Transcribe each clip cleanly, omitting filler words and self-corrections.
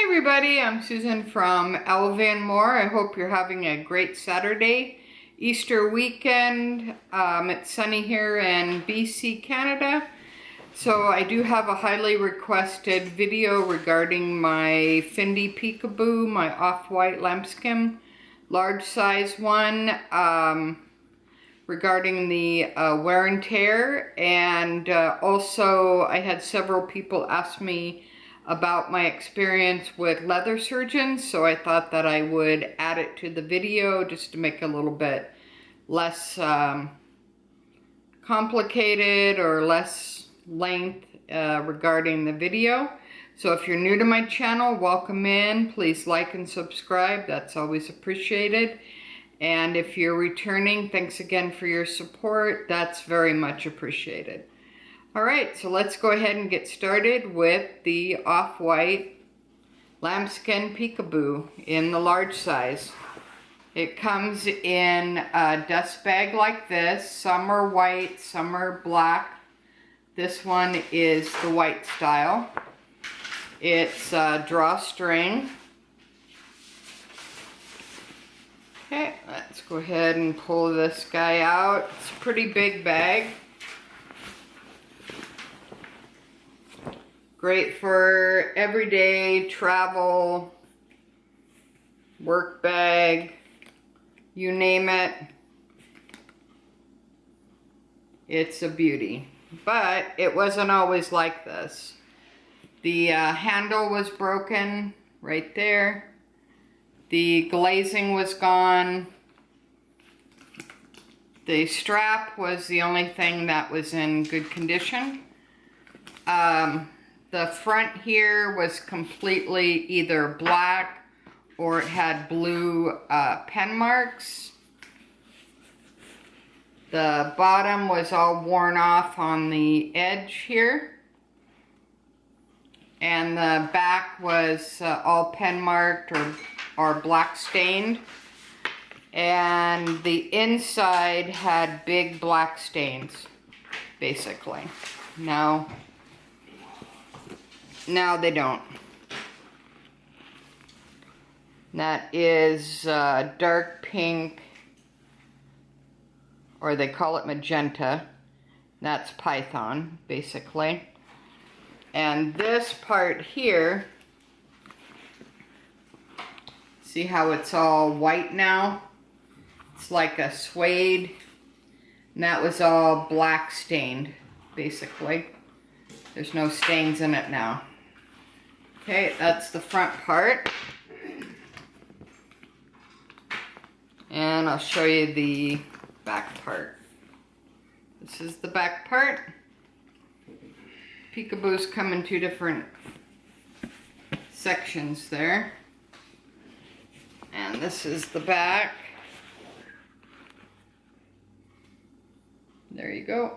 everybody, I'm Susan from Elvan Moore. I hope you're having a great Saturday, Easter weekend. It's sunny here in BC, Canada. So I do have a highly requested video regarding my Fendi Peekaboo, my Off-White Lambskin, large size one, regarding the wear and tear. And also I had several people ask me about my experience with leather surgeons, so I thought that I would add it to the video just to make it a little bit less complicated or less length regarding the video. So if you're new to my channel, welcome in. Please like and subscribe. That's always appreciated. And if you're returning, thanks again for your support. That's very much appreciated. Alright, so let's go ahead and get started with the Off-White Lambskin Peekaboo in the large size. It comes in a dust bag like this. Some are white, some are black. This one is the white style. It's drawstring. Okay, let's go ahead and pull this guy out. It's a pretty big bag. Great for everyday travel, work bag, you name it. It's a beauty. But it wasn't always like this. The handle was broken right there. The glazing was gone. The strap was the only thing that was in good condition. The front here was completely either black or it had blue pen marks. The bottom was all worn off on the edge here. And the back was all pen marked or black stained. And the inside had big black stains, basically. Now they don't. That is dark pink, or they call it magenta. That's Python, basically. And this part here, see how it's all white now? It's like a suede. And that was all black stained, basically. There's no stains in it now. Okay, that's the front part. And I'll show you the back part. This is the back part. Peekaboos come in two different sections there. And this is the back. There you go.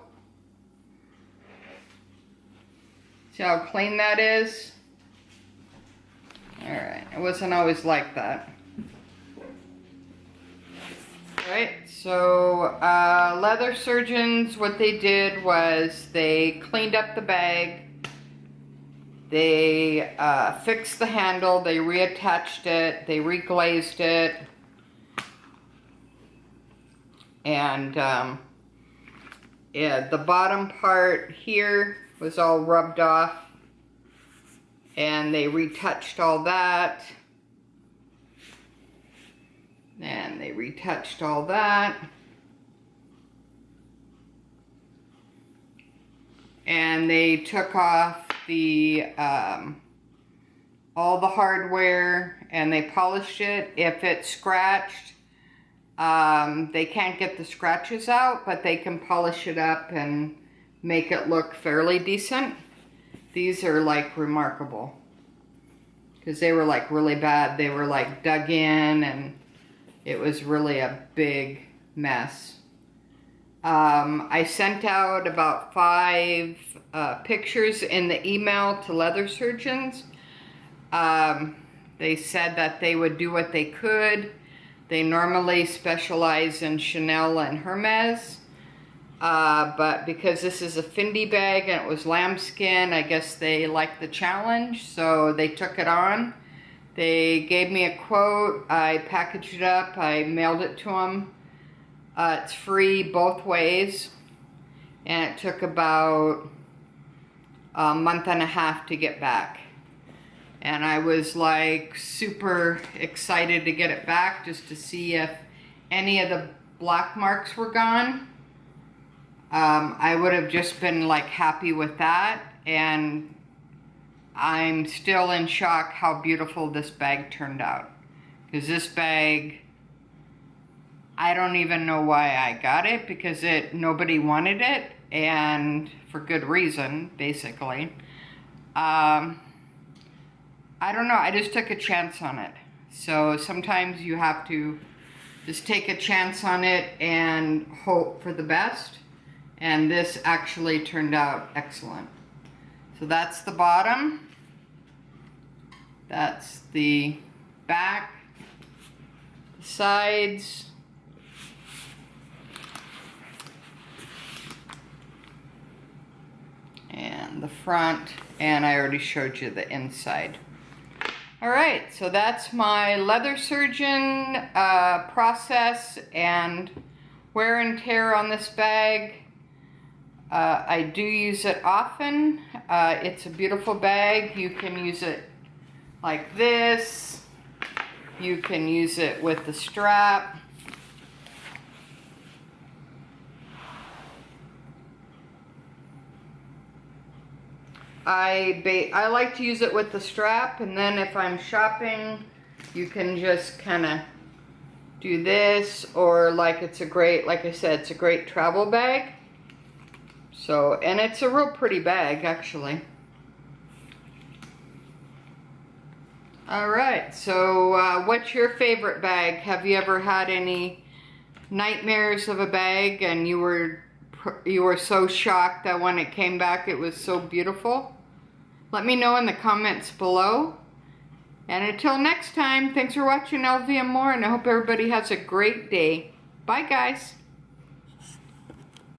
See how clean that is? Alright, it wasn't always like that. Alright, so leather surgeons, what they did was they cleaned up the bag, they fixed the handle, they reattached it, they reglazed it, and yeah, the bottom part here was all rubbed off, and they retouched all that, and they retouched all that, and they took off the all the hardware and they polished it. If it's scratched, they can't get the scratches out, but they can polish it up and make it look fairly decent. These are like remarkable because they were like really bad. They were like dug in and it was really a big mess. I sent out about 5 pictures in the email to leather surgeons. They said that they would do what they could. They normally specialize in Chanel and Hermes. But because this is a Fendi bag and it was lambskin, I guess they liked the challenge, so they took it on. They gave me a quote, I packaged it up, I mailed it to them. It's free both ways, and it took about a month and a half to get back. And I was like super excited to get it back just to see if any of the black marks were gone. I would have just been like happy with that, and I'm still in shock how beautiful this bag turned out. Because this bag, I don't even know why I got it, because nobody wanted it, and for good reason, basically. I don't know, I just took a chance on it. So sometimes you have to just take a chance on it and hope for the best. And this actually turned out excellent. So that's the bottom. That's the back, the sides, and the front, and I already showed you the inside. Alright, so that's my leather surgeon process and wear and tear on this bag. I do use it often. It's a beautiful bag. You can use it like this. You can use it with the strap. I like to use it with the strap, and then if I'm shopping, you can just kind of do this, or like it's a great, like I said, it's a great travel bag. So, and it's a real pretty bag, actually. Alright, so what's your favorite bag? Have you ever had any nightmares of a bag and you were so shocked that when it came back it was so beautiful? Let me know in the comments below. And until next time, thanks for watching LV and More, and I hope everybody has a great day. Bye guys.